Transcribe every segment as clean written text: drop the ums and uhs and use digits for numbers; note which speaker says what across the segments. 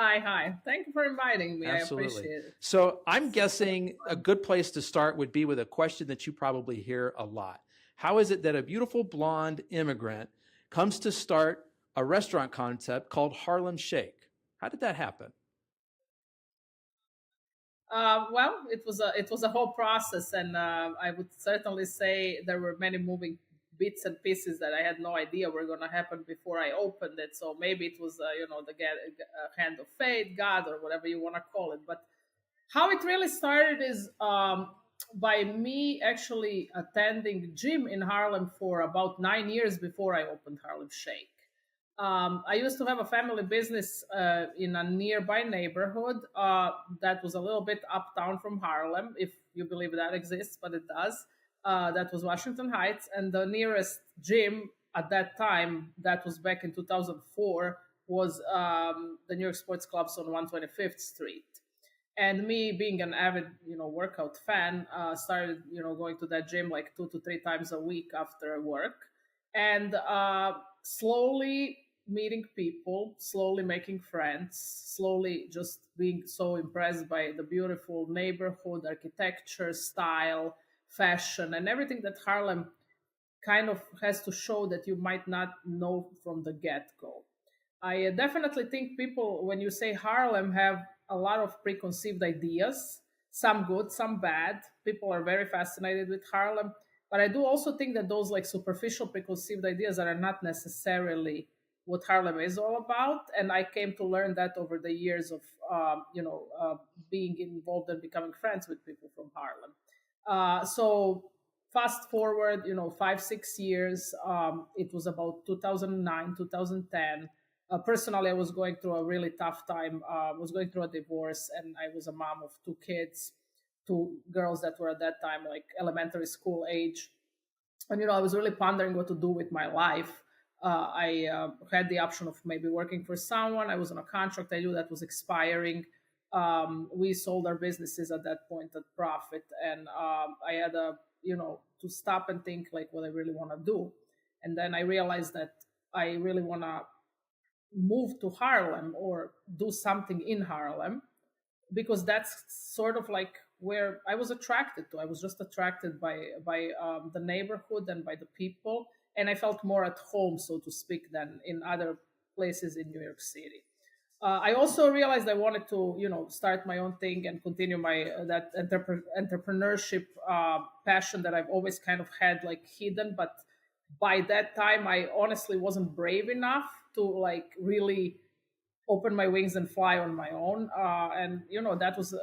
Speaker 1: Hi. Thank you for inviting me. I
Speaker 2: Absolutely.
Speaker 1: appreciate it.
Speaker 2: So I'm guessing a good place to start would be with a question that you probably hear a lot. How is it that a beautiful blonde immigrant comes to start a restaurant concept called Harlem Shake? How did that happen?
Speaker 1: Well, it was a whole process, and I would certainly say there were many moving bits and pieces that I had no idea were going to happen before I opened it. So maybe it was the hand of fate, God, or whatever you want to call it. But how it really started is by me actually attending gym in Harlem for about 9 years before I opened Harlem Shake. I used to have a family business in a nearby neighborhood that was a little bit uptown from Harlem, if you believe that exists, but it does. That was Washington Heights, and the nearest gym at that time, that was back in 2004, was the New York Sports Clubs on 125th Street. And me being an avid workout fan, started going to that gym like 2 to 3 times a week after work, and slowly meeting people, slowly making friends, slowly just being so impressed by the beautiful neighborhood architecture, style, fashion, and everything that Harlem kind of has to show that you might not know from the get-go. I definitely think people, when you say Harlem, have a lot of preconceived ideas, some good, some bad. People are very fascinated with Harlem, but I do also think that those like superficial preconceived ideas are not necessarily what Harlem is all about. And I came to learn that over the years of, being involved and becoming friends with people from Harlem. So fast forward, 5, 6 years, it was about 2009, 2010. Personally, I was going through a really tough time. I was going through a divorce, and I was a mom of 2 kids, 2 girls that were at that time like elementary school age. And I was really pondering what to do with my life. I had the option of maybe working for someone. I was on a contract I knew that was expiring. We sold our businesses at that point at profit, and I had to stop and think like what I really want to do. And then I realized that I really want to move to Harlem or do something in Harlem, because that's sort of like where I was attracted to. I was just attracted by the neighborhood and by the people, and I felt more at home, so to speak, than in other places in New York City. I also realized I wanted to, start my own thing and continue my that entrepreneurship passion that I've always kind of had like hidden. But by that time, I honestly wasn't brave enough to like really open my wings and fly on my own. And that was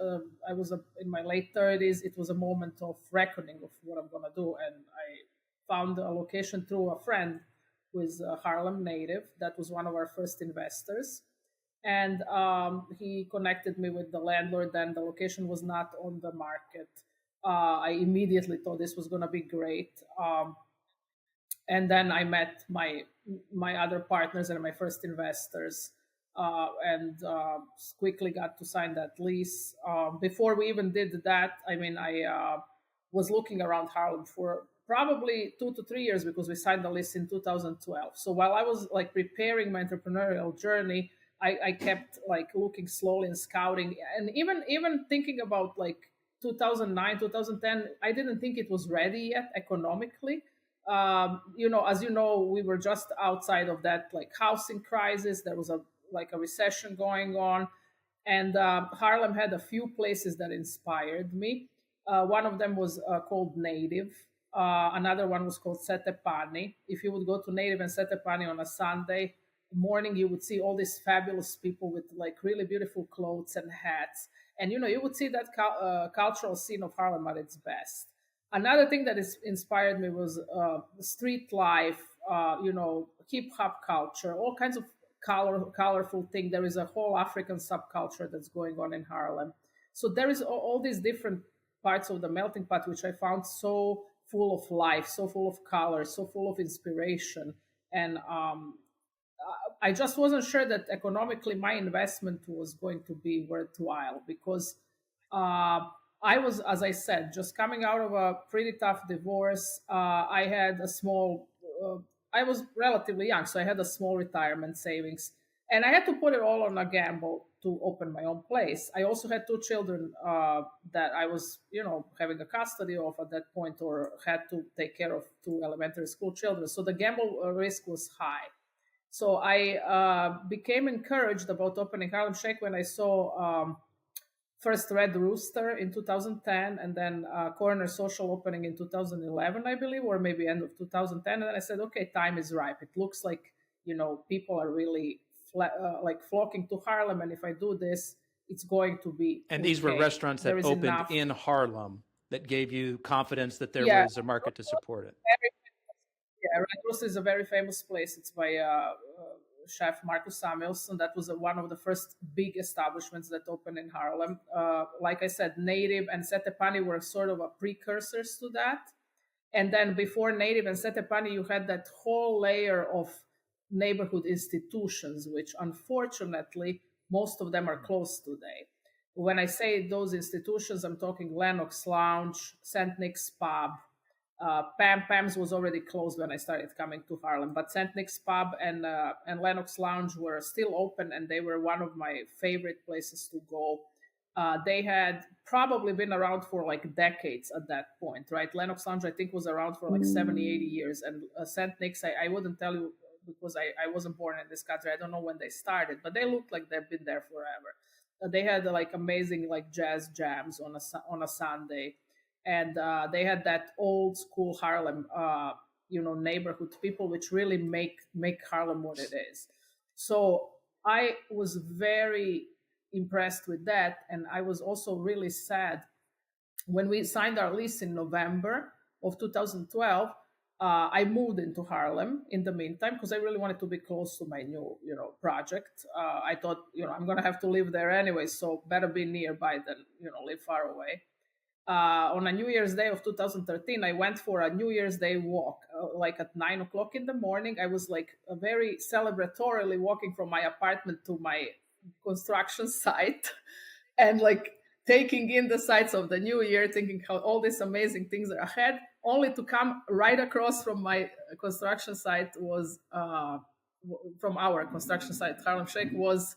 Speaker 1: I was in my late 30s. It was a moment of reckoning of what I'm gonna do, and I found a location through a friend who is a Harlem native. That was one of our first investors, and he connected me with the landlord. Then the location was not on the market. I immediately thought this was gonna be great. And then I met my other partners and my first investors, and quickly got to sign that lease. Before we even did that, I mean, I was looking around Harlem for probably 2 to 3 years, because we signed the lease in 2012. So while I was like preparing my entrepreneurial journey, I kept like looking slowly and scouting, and even thinking about like 2009, 2010. I didn't think it was ready yet economically. As you know, we were just outside of that like housing crisis. There was a recession going on, and Harlem had a few places that inspired me. One of them was called Native. Another one was called Setepani. If you would go to Native and Setepani on a Sunday morning, you would see all these fabulous people with like really beautiful clothes and hats, and you would see that cultural scene of Harlem at its best. Another thing that is inspired me was street life, hip hop culture, all kinds of colorful thing. There is a whole African subculture that's going on in Harlem. So there is all these different parts of the melting pot, which I found so full of life, so full of color, so full of inspiration. And I just wasn't sure that economically my investment was going to be worthwhile, because I was, as I said, just coming out of a pretty tough divorce. I had a small, I was relatively young, so I had a small retirement savings. And I had to put it all on a gamble to open my own place. I also had two children that I was, having a custody of at that point, or had to take care of two elementary school children. So the gamble risk was high. So I became encouraged about opening Harlem Shake when I saw first Red Rooster in 2010, and then Corner Social opening in 2011, I believe, or maybe end of 2010. And then I said, okay, time is ripe. It looks like, people are really flocking to Harlem. And if I do this, it's going to be.
Speaker 2: And these were restaurants that opened in Harlem that gave you confidence that there was a market to support it.
Speaker 1: Red Rooster is a very famous place. It's by chef Marcus Samuelsson. That was one of the first big establishments that opened in Harlem. Like I said, Native and Setepani were sort of a precursors to that. And then before Native and Setepani, you had that whole layer of neighborhood institutions, which unfortunately, most of them are closed today. When I say those institutions, I'm talking Lennox Lounge, St. Nick's Pub. Pam's was already closed when I started coming to Harlem, but St. Nick's Pub and Lennox Lounge were still open, and they were one of my favorite places to go. They had probably been around for like decades at that point, right? Lennox Lounge, I think, was around for like 70, 80 years. And St. Nick's, I wouldn't tell you because I wasn't born in this country. I don't know when they started, but they looked like they've been there forever. They had like amazing like jazz jams on a Sunday. And they had that old school Harlem, neighborhood people, which really make Harlem what it is. So I was very impressed with that. And I was also really sad when we signed our lease in November of 2012. I moved into Harlem in the meantime because I really wanted to be close to my new, project. I thought, I'm going to have to live there anyway, so better be nearby than, live far away. On a New Year's Day of 2013, I went for a New Year's Day walk, like at 9 o'clock in the morning. I was like very celebratorily walking from my apartment to my construction site and like taking in the sights of the new year, thinking how all these amazing things are ahead, only to come right across from my construction site was, from our construction site, Harlem Shake, was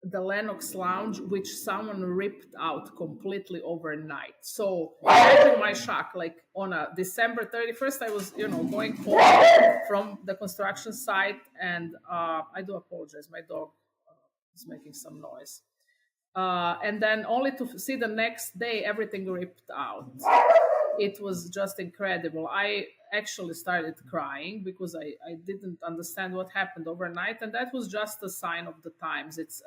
Speaker 1: the Lennox Lounge, which someone ripped out completely overnight. So imagine my shock, like on a December 31st, I was, going home from the construction site, and I do apologize, my dog is making some noise. And then only to see the next day, everything ripped out. It was just incredible. I actually started crying because I didn't understand what happened overnight. And that was just a sign of the times. It's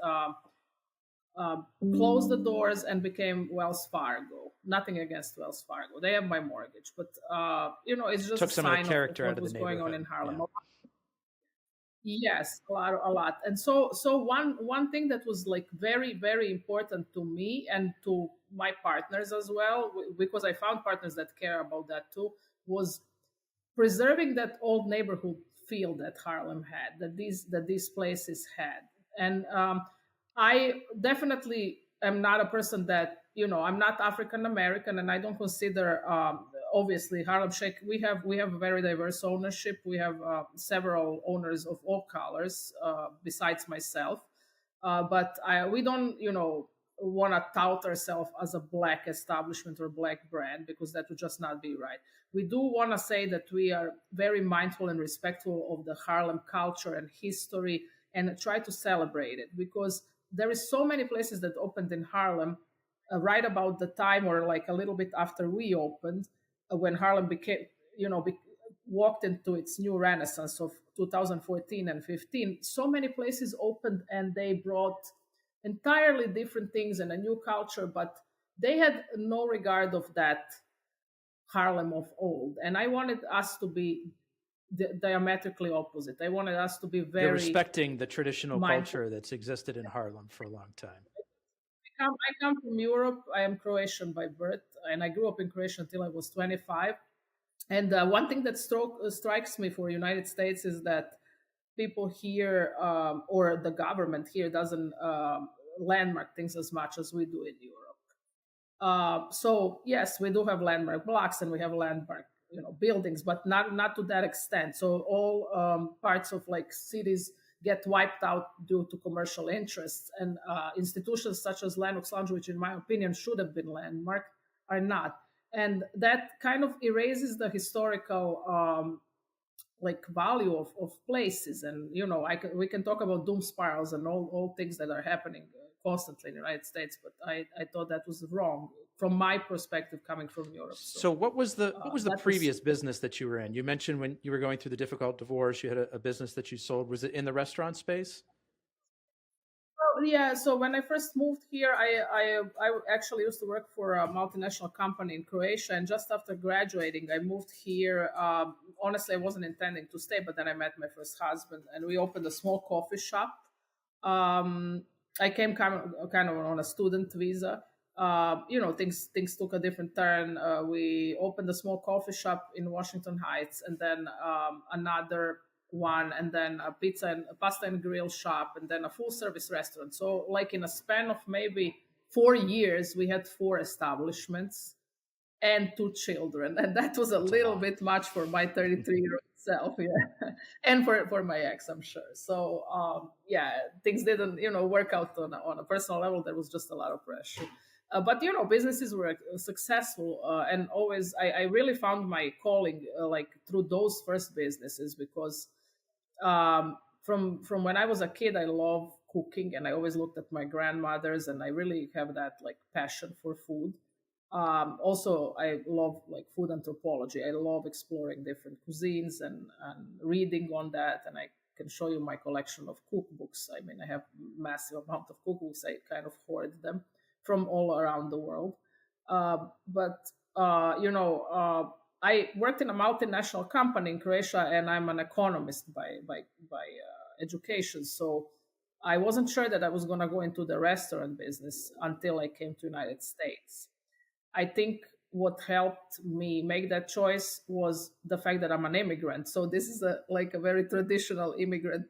Speaker 1: closed the doors and became Wells Fargo. Nothing against Wells Fargo. They have my mortgage. But, it's just
Speaker 2: took some
Speaker 1: a sign
Speaker 2: of the character
Speaker 1: of
Speaker 2: out
Speaker 1: what
Speaker 2: of the
Speaker 1: was going on
Speaker 2: neighborhood.
Speaker 1: in Harlem.
Speaker 2: Yeah.
Speaker 1: Yes, a lot. And so one thing that was like very, very important to me and to my partners as well, because I found partners that care about that too, was preserving that old neighborhood feel that Harlem had, that these places had. And I definitely am not a person that, I'm not African American, and I don't consider, obviously, Harlem Shake, we have a very diverse ownership. We have several owners of all colors besides myself. But we don't, want to tout ourselves as a Black establishment or Black brand, because that would just not be right. We do want to say that we are very mindful and respectful of the Harlem culture and history, and try to celebrate it, because there is so many places that opened in Harlem right about the time, or like a little bit after we opened, when Harlem became, walked into its new renaissance of 2014 and 15. So many places opened, and they brought entirely different things and a new culture, but they had no regard of that Harlem of old. And I wanted us to be diametrically opposite. I wanted us to be very...
Speaker 2: You're respecting the traditional culture that's existed in Harlem for a long time.
Speaker 1: I come from Europe. I am Croatian by birth, and I grew up in Croatia until I was 25. And one thing that strikes me for United States is that people here, or the government here, doesn't landmark things as much as we do in Europe. So yes, we do have landmark blocks and we have landmark, buildings, but not to that extent. So all parts of like cities get wiped out due to commercial interests. And institutions such as Lenox Lounge, which in my opinion should have been landmarked, are not. And that kind of erases the historical value of places. And we can talk about doom spirals and all things that are happening constantly in the United States, but I thought that was wrong from my perspective, coming from Europe.
Speaker 2: So what was the previous business that you were in? You mentioned when you were going through the difficult divorce, you had a business that you sold. Was it in the restaurant space?
Speaker 1: Oh, yeah. So when I first moved here, I actually used to work for a multinational company in Croatia, and just after graduating, I moved here. Honestly, I wasn't intending to stay, but then I met my first husband, and we opened a small coffee shop. I came kind of on a student visa. Things took a different turn. We opened a small coffee shop in Washington Heights, and then another one, and then a pasta and grill shop, and then a full service restaurant. So like in a span of maybe 4 years, we had 4 establishments and 2 children. And that was a little bit much for my 33-year-old self. Yeah. And for my ex, I'm sure. So things didn't, work out on a personal level. There was just a lot of pressure. But businesses were successful, and always I really found my calling through those first businesses, because from when I was a kid, I love cooking, and I always looked at my grandmothers, and I really have that passion for food. Also, I love food anthropology. I love exploring different cuisines and reading on that, and I can show you my collection of cookbooks. I mean, I have massive amount of cookbooks. I kind of hoard them from all around the world. I worked in a multinational company in Croatia, and I'm an economist by education. So I wasn't sure that I was going to go into the restaurant business until I came to the United States. I think what helped me make that choice was the fact that I'm an immigrant. So this is a very traditional immigrant,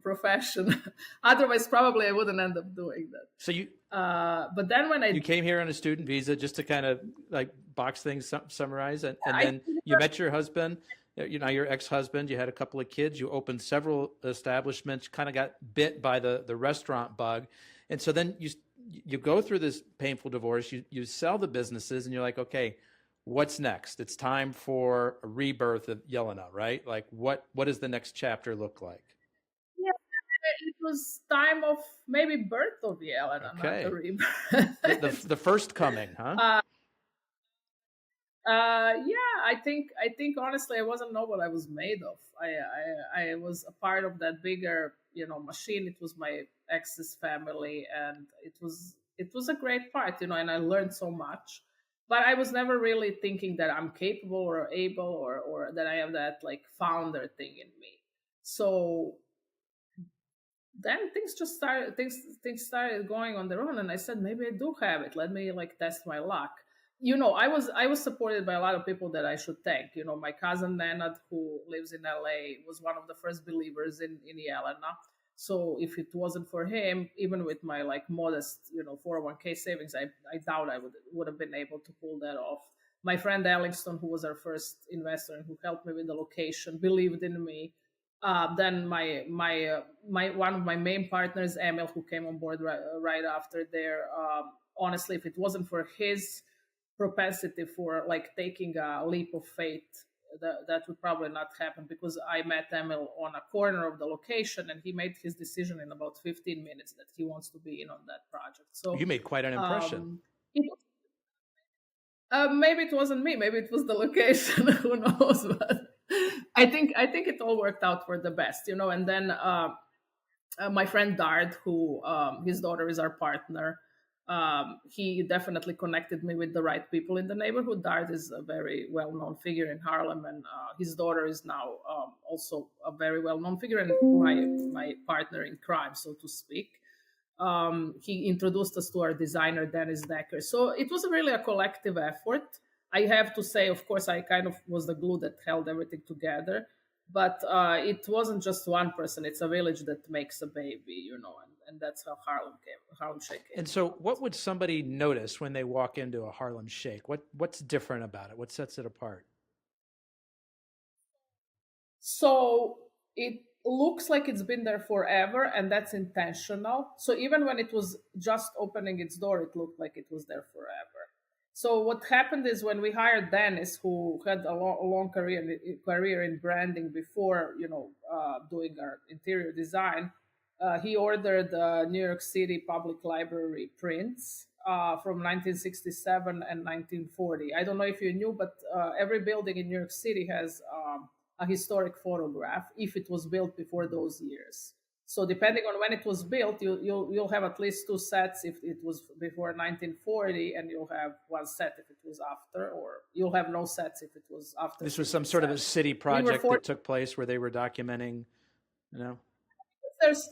Speaker 1: profession. Otherwise, probably I wouldn't end up doing that.
Speaker 2: So
Speaker 1: but then when
Speaker 2: you came here on a student visa, just to kind of box things, summarize, and then you met your husband, your ex-husband. You had a couple of kids. You opened several establishments. Kind of got bit by the restaurant bug, and so then you go through this painful divorce, you sell the businesses, and you're like, okay, what's next? It's time for a rebirth of Jelena, right? What does the next chapter look like?
Speaker 1: Yeah, it was time of maybe birth of Jelena,
Speaker 2: okay.
Speaker 1: Not the rebirth.
Speaker 2: the first coming, huh?
Speaker 1: I think honestly, I wasn't know what I was made of. I was a part of that bigger, machine. It was my ex's family, and it was a great part, and I learned so much. But I was never really thinking that I'm capable or able or that I have that founder thing in me. So then things started going on their own, and I said, maybe I do have it. Let me test my luck. I was supported by a lot of people that I should thank. My cousin Nenad, who lives in LA, was one of the first believers in Jelena. So if it wasn't for him, even with my modest 401k savings, I doubt I would have been able to pull that off. My friend Ellingston, who was our first investor and who helped me with the location, believed in me. Then my one of my main partners, Emil, who came on board right after there. Honestly, if it wasn't for his propensity for taking a leap of faith, that would probably not happen, because I met Emil on a corner of the location, and he made his decision in about 15 minutes that he wants to be in on that project. So
Speaker 2: you made quite an impression.
Speaker 1: Maybe it wasn't me, maybe it was the location. Who knows? But I think it all worked out for the best, And then my friend Dart, who his daughter is our partner, he definitely connected me with the right people in the neighborhood. Dart is a very well-known figure in Harlem, and his daughter is now also a very well-known figure and my partner in crime, so to speak. He introduced us to our designer, Dennis Decker. So it was really a collective effort. I have to say, of course, I kind of was the glue that held everything together. But it wasn't just one person. It's a village that makes a baby, and that's how Harlem Shake came.
Speaker 2: And so what would somebody notice when they walk into a Harlem Shake? What's different about it? What sets it apart?
Speaker 1: So it looks like it's been there forever, and that's intentional. So even when it was just opening its door, it looked like it was there forever. So what happened is when we hired Dennis, who had a long career in branding before, doing our interior design, he ordered New York City Public Library prints from 1967 and 1940. I don't know if you knew, but every building in New York City has a historic photograph if it was built before those years. So depending on when it was built, you'll have at least two sets if it was before 1940, and you'll have one set if it was after, or you'll have no sets if it was after.
Speaker 2: This was some sort of a city project that took place where they were documenting,
Speaker 1: There's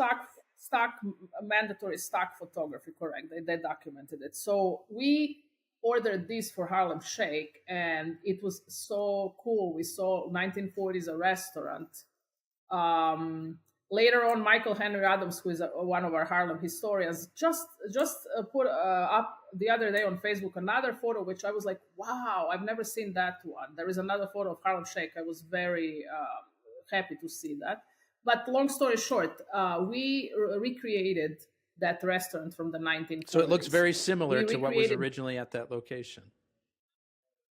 Speaker 1: mandatory stock photography, correct? They documented it. So we ordered this for Harlem Shake, and it was so cool. We saw 1940s a restaurant. Later on, Michael Henry Adams, who is one of our Harlem historians, just put up the other day on Facebook another photo, which I was like, wow, I've never seen that one. There is another photo of Harlem Shake. I was very happy to see that. But long story short, we recreated that restaurant from the 1940s.
Speaker 2: So it looks very similar to what was originally at that location.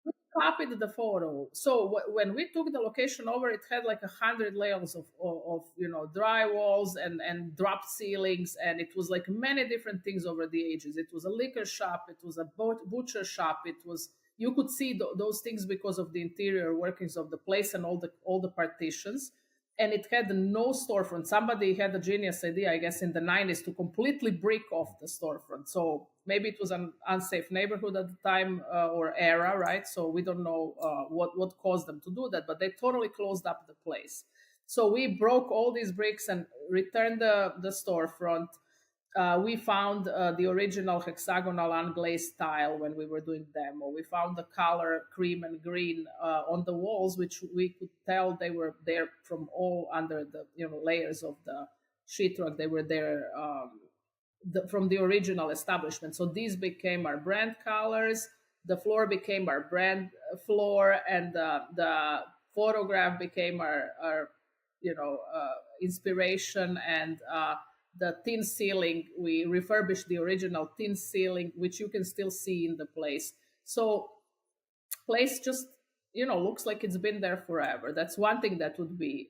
Speaker 1: We copied the photo. So when we took the location over, it had like 100 layers of drywalls and drop ceilings, and it was like many different things over the ages. It was a liquor shop, it was a butcher shop, you could see those things because of the interior workings of the place and all the partitions. And it had no storefront. Somebody had a genius idea, I guess, in the 90s to completely break off the storefront. So maybe it was an unsafe neighborhood at the time or era, right? So we don't know what caused them to do that, but they totally closed up the place. So we broke all these bricks and returned the storefront. We found the original hexagonal unglazed tile when we were doing demo. We found the color cream and green on the walls, which we could tell they were there from all under the layers of the sheetrock. They were there from the original establishment. So these became our brand colors. The floor became our brand floor, and the photograph became our inspiration. And the tin ceiling, we refurbished the original tin ceiling, which you can still see in the place. So place just, looks like it's been there forever. That's one thing that would be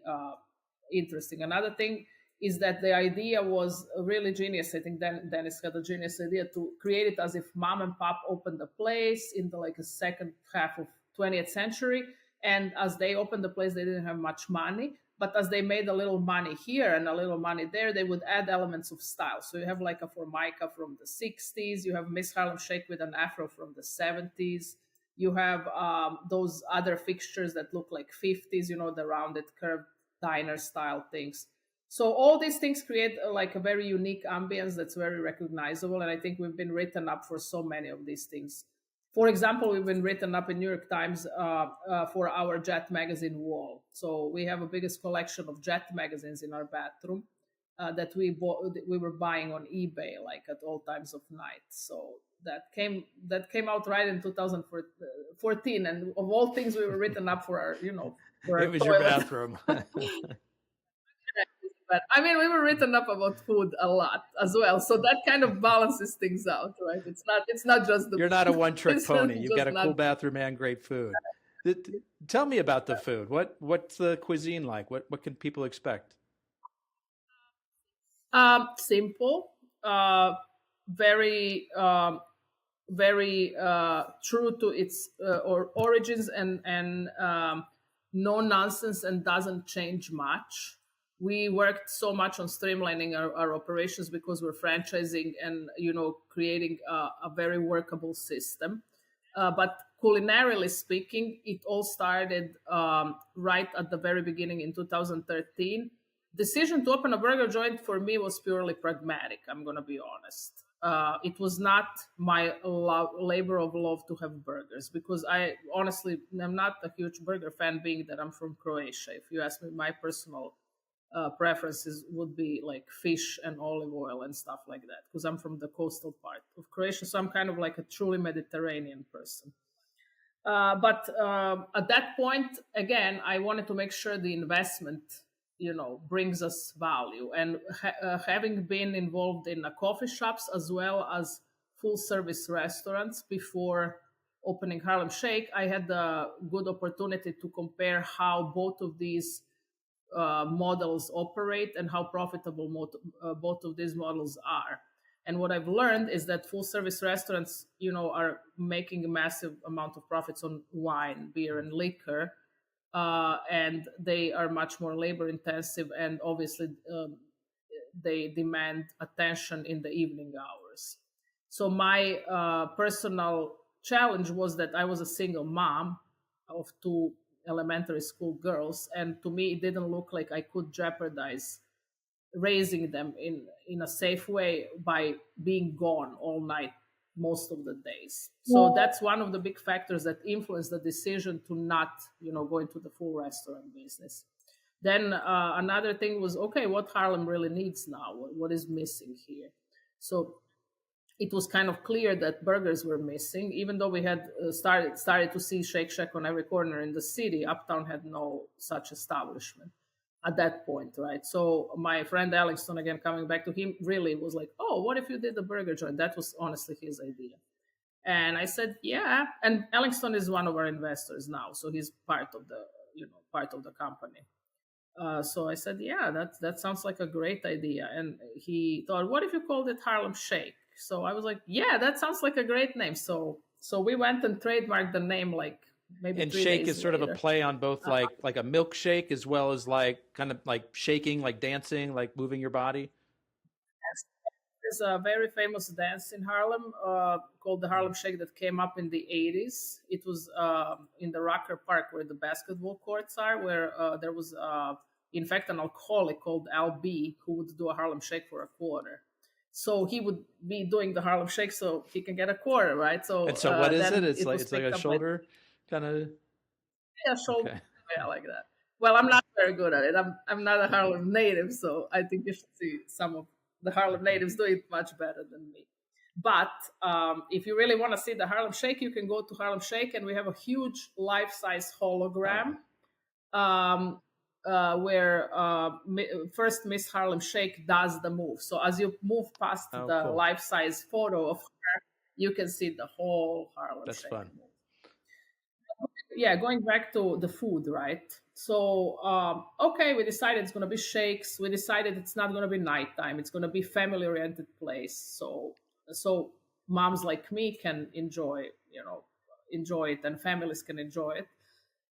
Speaker 1: interesting. Another thing is that the idea was really genius. I think Dennis had a genius idea to create it as if mom and pop opened the place in the a second half of 20th century. And as they opened the place, they didn't have much money. But as they made a little money here and a little money there, they would add elements of style. So you have like a Formica from the 60s. You have Miss Harlem Shake with an afro from the 70s. You have those other fixtures that look like 50s, the rounded curved diner style things. So all these things create a very unique ambience that's very recognizable. And I think we've been written up for so many of these things. For example, we've been written up in New York Times for our Jet magazine wall. So we have a biggest collection of Jet magazines in our bathroom that we were buying on eBay, at all times of night. So that came out right in 2014, and of all things, we were written up for our, for
Speaker 2: it was your bathroom.
Speaker 1: But we were written up about food a lot as well, so that kind of balances things out, right? It's not just the.
Speaker 2: You're not a one-trick pony. You've got a cool bathroom and great food. Tell me about the food. What's the cuisine like? What can people expect?
Speaker 1: Simple, very true to its origins, and no nonsense, and doesn't change much. We worked so much on streamlining our operations because we're franchising and, creating a very workable system. But culinarily speaking, it all started right at the very beginning in 2013. Decision to open a burger joint for me was purely pragmatic. I'm going to be honest. It was not my labor of love to have burgers, because I honestly am not a huge burger fan, being that I'm from Croatia. If you ask me, my personal preferences would be like fish and olive oil and stuff like that, because I'm from the coastal part of Croatia, so I'm kind of like a truly Mediterranean person. But at that point, again, I wanted to make sure the investment brings us value. And having been involved in coffee shops as well as full service restaurants before opening Harlem Shake, I had the good opportunity to compare how both of these models operate and how profitable both of these models are. And what I've learned is that full service restaurants, are making a massive amount of profits on wine, beer, and liquor. And they are much more labor intensive, and obviously they demand attention in the evening hours. So my personal challenge was that I was a single mom of two elementary school girls, and to me it didn't look like I could jeopardize raising them in a safe way by being gone all night most of the days. So that's one of the big factors that influenced the decision to not go into the full restaurant business. Then another thing was, okay, what Harlem really needs now, what is missing here? So it was kind of clear that burgers were missing. Even though we had started to see Shake Shack on every corner in the city, Uptown had no such establishment at that point, right? So my friend Ellington, again, coming back to him, really was like, oh, what if you did the burger joint? That was honestly his idea. And I said, yeah. And Ellington is one of our investors now, so he's part of the company. So I said, yeah, that sounds like a great idea. And he thought, what if you called it Harlem Shake? So I was like, yeah, that sounds like a great name. So we went and trademarked the name like maybe.
Speaker 2: And
Speaker 1: 3
Speaker 2: shake
Speaker 1: days
Speaker 2: is sort
Speaker 1: later.
Speaker 2: of a play on both like a milkshake as well as like kind of like shaking, like dancing, like moving your body.
Speaker 1: There's a very famous dance in Harlem called the Harlem Shake that came up in the 80s. It was in the Rocker Park where the basketball courts are, where there was, in fact, an alcoholic called Al B who would do a Harlem Shake for a quarter. So he would be doing the Harlem Shake so he can get a quarter, right? So
Speaker 2: and so what is it? It's like a shoulder kind of.
Speaker 1: Yeah, shoulder. Okay. Yeah, like that. Well, I'm not very good at it. I'm not a Harlem native, so I think you should see some of the Harlem natives do it much better than me. But if you really want to see the Harlem Shake, you can go to Harlem Shake, and we have a huge life-size hologram where first Miss Harlem Shake does the move. So as you move past the cool. life-size photo of her, you can see the whole Harlem
Speaker 2: That's
Speaker 1: Shake
Speaker 2: fun.
Speaker 1: move. Yeah, going back to the food, right? So, okay, we decided it's going to be shakes. We decided it's not going to be nighttime. It's going to be family-oriented place. So moms like me can enjoy it, and families can enjoy it.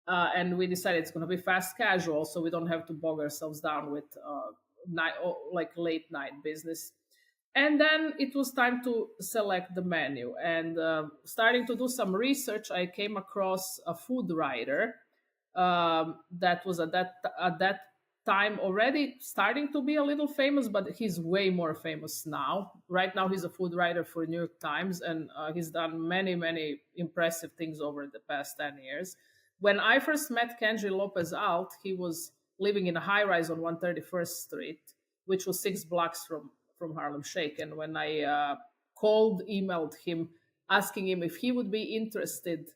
Speaker 1: And we decided it's going to be fast casual, so we don't have to bog ourselves down with late night business. And then it was time to select the menu. And starting to do some research, I came across a food writer that was at that time already starting to be a little famous, but he's way more famous now. Right now, he's a food writer for New York Times, and he's done many, many impressive things over the past 10 years. When I first met Kenji Lopez Alt, he was living in a high-rise on 131st Street, which was 6 blocks from Harlem Shake. And when I emailed him, asking him if he would be interested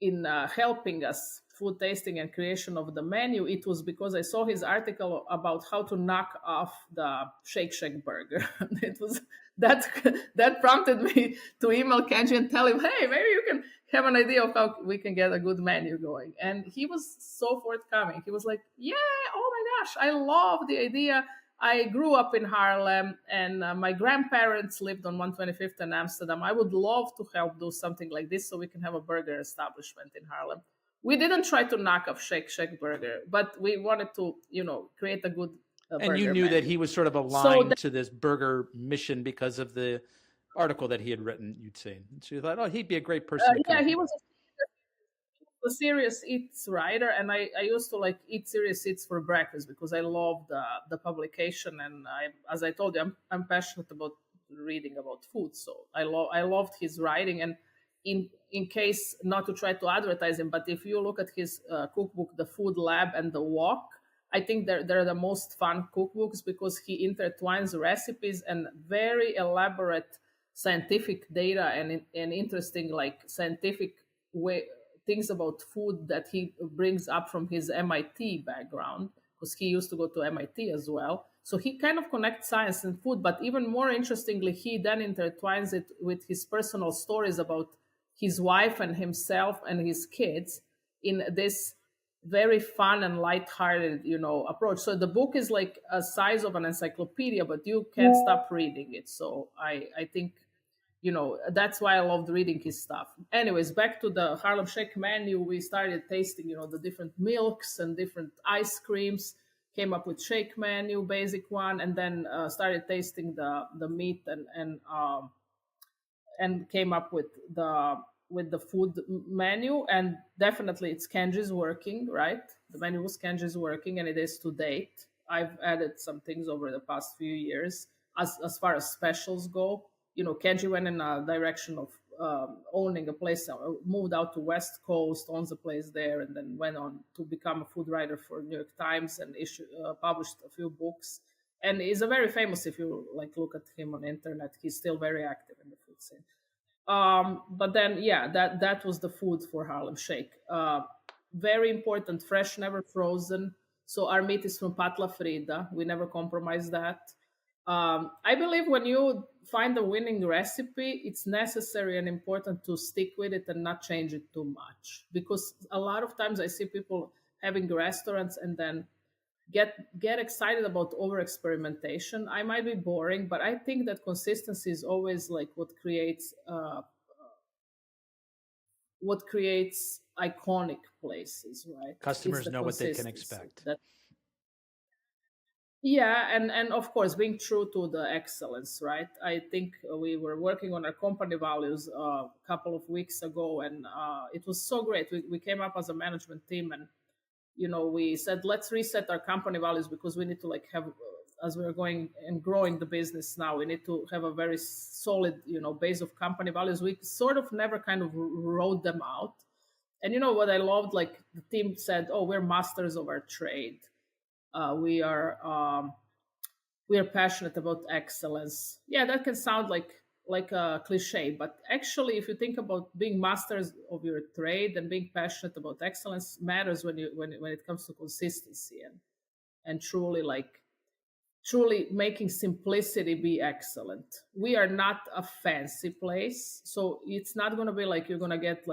Speaker 1: in helping us food tasting and creation of the menu, it was because I saw his article about how to knock off the Shake Shack burger. It was that prompted me to email Kenji and tell him, hey, maybe you can have an idea of how we can get a good menu going. And he was so forthcoming. He was like, yeah, oh my gosh, I love the idea. I grew up in Harlem, and my grandparents lived on 125th in Amsterdam. I would love to help do something like this so we can have a burger establishment in Harlem. We didn't try to knock off Shake Shack burger, but we wanted to, create a good burger
Speaker 2: And you knew
Speaker 1: menu.
Speaker 2: that he was sort of aligned to this burger mission because of the article that he had written, you'd seen. So you thought, oh, he'd be a great person.
Speaker 1: Yeah, he was a Serious Eats writer, and I used to eat Serious Eats for breakfast because I loved the publication, and as I told you, I'm passionate about reading about food, so I loved his writing. And in case, not to try to advertise him, but if you look at his cookbook, The Food Lab and The Walk, I think they're the most fun cookbooks because he intertwines recipes and very elaborate scientific data and interesting scientific way things about food that he brings up from his MIT background, because he used to go to MIT as well. So he kind of connects science and food, but even more interestingly, he then intertwines it with his personal stories about his wife and himself and his kids in this very fun and lighthearted, approach. So the book is like a size of an encyclopedia, but you can't stop reading it. So I think, that's why I loved reading his stuff. Anyways, back to the Harlem Shake menu, we started tasting, the different milks and different ice creams, came up with shake menu, basic one, and then started tasting the meat and came up with the food menu. And definitely it's Kenji's working, right? The menu was Kenji's working, and it is to date. I've added some things over the past few years as far as specials go. Kenji went in a direction of owning a place, moved out to West Coast, owns a place there, and then went on to become a food writer for New York Times and published a few books. And he's a very famous, if you look at him on the internet, he's still very active in the food scene. But then, that was the food for Harlem Shake. Very important, fresh, never frozen. So our meat is from Pat LaFrieda. We never compromise that. I believe when you find a winning recipe, it's necessary and important to stick with it and not change it too much. Because a lot of times I see people having restaurants and then get excited about over experimentation. I might be boring, but I think that consistency is always what creates iconic places, right?
Speaker 2: Customers know what they can expect.
Speaker 1: And of course, being true to the excellence, right? I think we were working on our company values a couple of weeks ago, and it was so great. We came up as a management team, and we said, let's reset our company values, because we need to have, as we're going and growing the business now, we need to have a very solid, base of company values. We sort of never kind of wrote them out. And what I loved, the team said, oh, we're masters of our trade. We are passionate about excellence. Yeah, that can sound like a cliche, but actually, if you think about being masters of your trade and being passionate about excellence, matters when it comes to consistency and truly making simplicity be excellent. We are not a fancy place, so it's not going to be you're going to get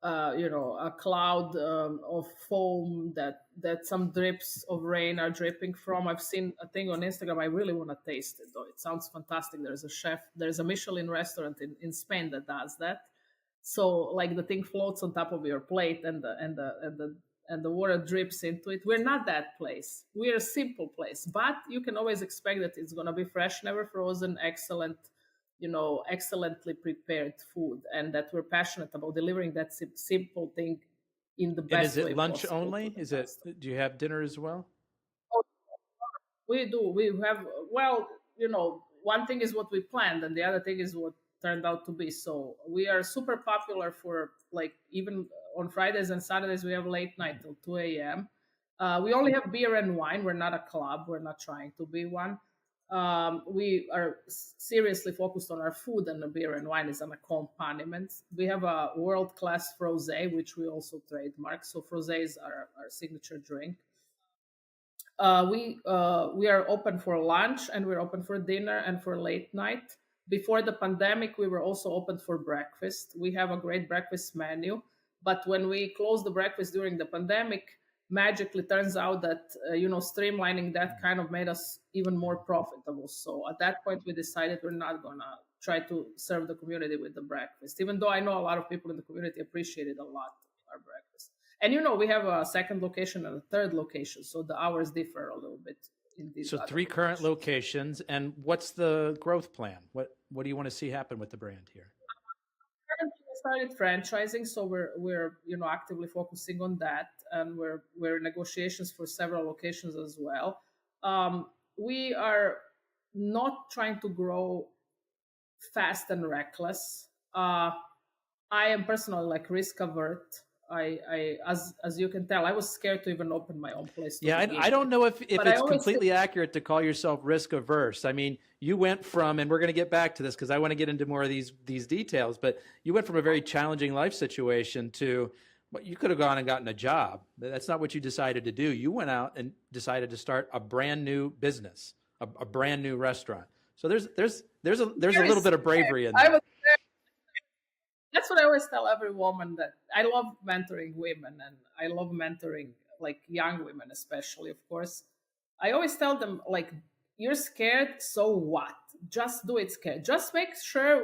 Speaker 1: a cloud of foam that some drips of rain are dripping from. I've seen a thing on Instagram. I really want to taste it, though. It sounds fantastic. There's a Michelin restaurant in Spain that does that. So the thing floats on top of your plate and the water drips into it. We're not that place. We're a simple place, but you can always expect that it's going to be fresh, never frozen, excellent, excellently prepared food, and that we're passionate about delivering that simple thing in the best way.
Speaker 2: And is it lunch only? Do you have dinner as well?
Speaker 1: We do. We have, one thing is what we planned, and the other thing is what turned out to be. So we are super popular for even on Fridays and Saturdays, we have late night till 2 a.m. We only have beer and wine. We're not a club. We're not trying to be one. We are seriously focused on our food, and the beer and wine is an accompaniment. We have a world-class frosé, which we also trademark. So frosé is our signature drink. We are open for lunch, and we're open for dinner and for late night. Before the pandemic, we were also open for breakfast. We have a great breakfast menu, but when we closed the breakfast during the pandemic, magically turns out that streamlining that kind of made us even more profitable. So at that point, we decided we're not gonna try to serve the community with the breakfast, even though I know a lot of people in the community appreciated a lot our breakfast. And we have a second location and a third location, so the hours differ a little bit in these.
Speaker 2: So 3 current locations, and what's the growth plan? What do you want to see happen with the brand here?
Speaker 1: Started franchising, so we're actively focusing on that, and we're in negotiations for several locations as well. We are not trying to grow fast and reckless. I am personally risk avert. As you can tell, I was scared to even open my own place.
Speaker 2: I don't know if it's completely accurate to call yourself risk averse. I mean, you went from, and we're going to get back to this because I want to get into more of these details, but you went from a very challenging life situation to But you could have gone and gotten a job. That's not what you decided to do. You went out and decided to start a brand new business, a brand new restaurant. So there's a little bit of bravery in there.
Speaker 1: That's what I always tell every woman, that I love mentoring women, and I love mentoring like young women, especially, of course. I always tell them, like, you're scared, so what? Just do it scared. Just make sure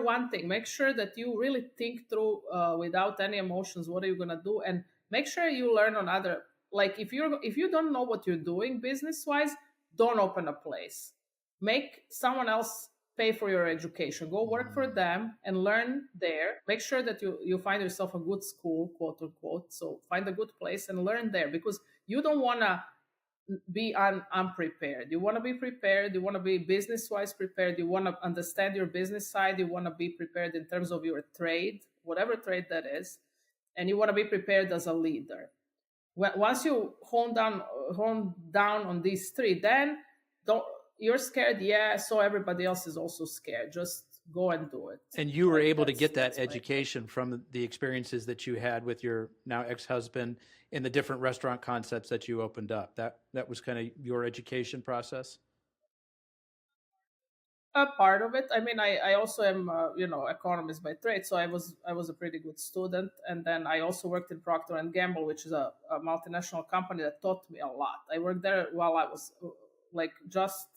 Speaker 1: one thing, make sure that you really think through without any emotions, what are you going to do, and make sure you learn on other, like, if you don't know what you're doing business wise, don't open a place. Make someone else pay for your education. Go work for them and learn there. Make sure that you find yourself a good school, quote unquote. So find a good place and learn there, because you don't want to be unprepared. You want to be prepared. You want to be business-wise prepared. You want to understand your business side. You want to be prepared in terms of your trade, whatever trade that is. And you want to be prepared as a leader. Once you hone down on these three, then you're scared, yeah, so everybody else is also scared. Just go and do it.
Speaker 2: And you were able to get that education from the experiences that you had with your now ex-husband in the different restaurant concepts that you opened up. That was kind of your education process?
Speaker 1: A part of it. I mean, I also am, economist by trade, so I was a pretty good student. And then I also worked in Procter and Gamble, which is a multinational company that taught me a lot. I worked there while I was like just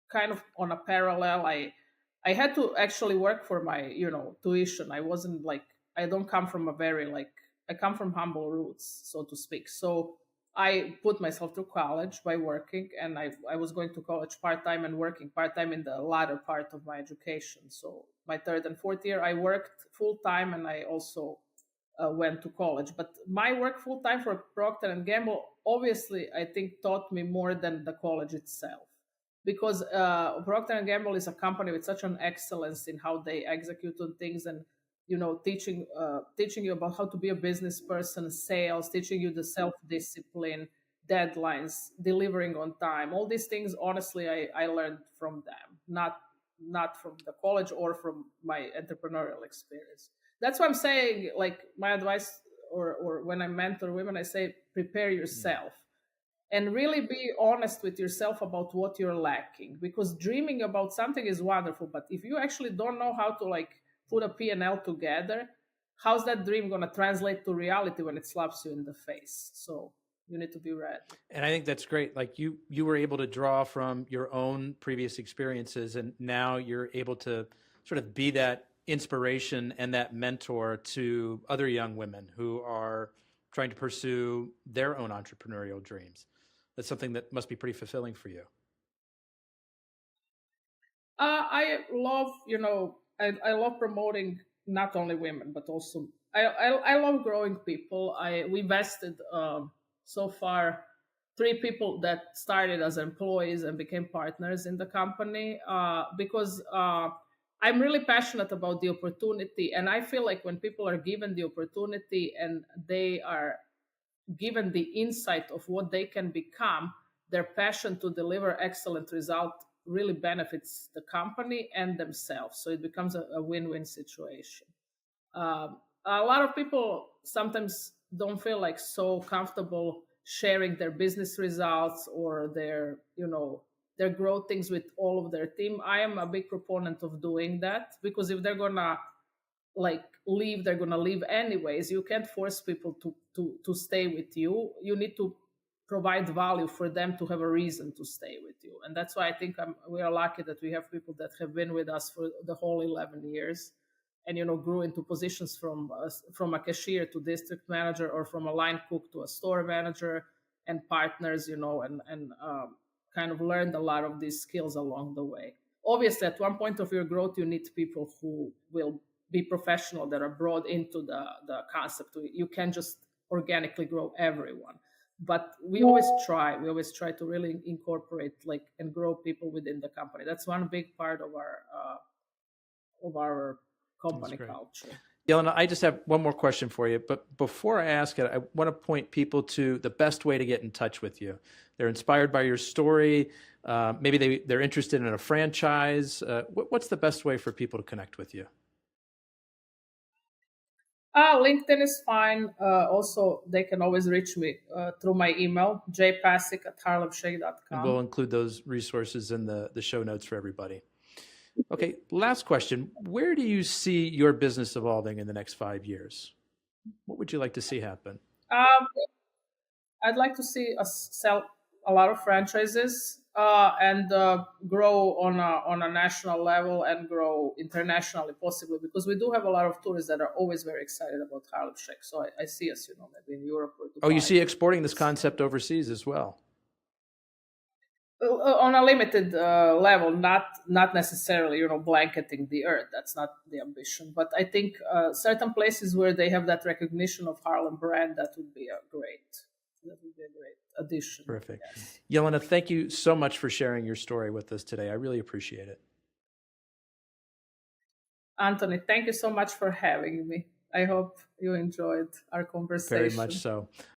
Speaker 1: kind of on a parallel. I had to actually work for my, tuition. I wasn't like, I don't come from I come from humble roots, so to speak. So I put myself through college by working, and I was going to college part-time and working part-time in the latter part of my education. So my third and fourth year, I worked full-time, and I also went to college. But my work full-time for Procter and Gamble, obviously, I think taught me more than the college itself. Because Procter and Gamble is a company with such an excellence in how they execute on things, and teaching you about how to be a business person, sales, teaching you the self-discipline, deadlines, delivering on time. All these things, honestly, I learned from them, not from the college or from my entrepreneurial experience. That's why I'm saying, like, my advice, or when I mentor women, I say, prepare yourself. And really be honest with yourself about what you're lacking, because dreaming about something is wonderful, but if you actually don't know how to like put a P&L together, how's that dream going to translate to reality when it slaps you in the face? So you need to be ready.
Speaker 2: And I think that's great. Like you were able to draw from your own previous experiences, and now you're able to sort of be that inspiration and that mentor to other young women who are trying to pursue their own entrepreneurial dreams. That's something that must be pretty fulfilling for you.
Speaker 1: I love, I love promoting not only women, but also I love growing people. We vested so far 3 people that started as employees and became partners in the company because I'm really passionate about the opportunity. And I feel like when people are given the opportunity and they are given the insight of what they can become, their passion to deliver excellent result really benefits the company and themselves. So it becomes a win-win situation. A lot of people sometimes don't feel like so comfortable sharing their business results or their growth things with all of their team. I am a big proponent of doing that, because if they're gonna leave, they're gonna leave anyways. You can't force people to stay with you. You need to provide value for them to have a reason to stay with you. And that's why I think we are lucky that we have people that have been with us for the whole 11 years and grew into positions from a cashier to district manager, or from a line cook to a store manager, and partners, and kind of learned a lot of these skills along the way. Obviously, at one point of your growth, you need people who will be professional, that are brought into the concept. You can't just organically grow everyone, but we always try to really incorporate and grow people within the company. That's one big part of our company culture.
Speaker 2: Jelena, I just have one more question for you, but before I ask it, I want to point people to the best way to get in touch with you. They're inspired by your story. Maybe they're interested in a franchise. What's the best way for people to connect with you?
Speaker 1: LinkedIn is fine. Also, they can always reach me through my email, jpasic@harlemshake.com.
Speaker 2: And we'll include those resources in the show notes for everybody. Okay, last question. Where do you see your business evolving in the next 5 years? What would you like to see happen?
Speaker 1: I'd like to see us sell a lot of franchises and grow on a national level and grow internationally, possibly, because we do have a lot of tourists that are always very excited about Harlem Shake. So I see us, maybe in Europe or Dubai.
Speaker 2: Oh, you see exporting this concept overseas as well?
Speaker 1: On a limited level, not necessarily, blanketing the earth. That's not the ambition. But I think certain places where they have that recognition of Harlem brand, that would be a great addition.
Speaker 2: Perfect. Yes. Jelena, thank you so much for sharing your story with us today. I really appreciate it.
Speaker 1: Anthony, thank you so much for having me. I hope you enjoyed our conversation.
Speaker 2: Very much so.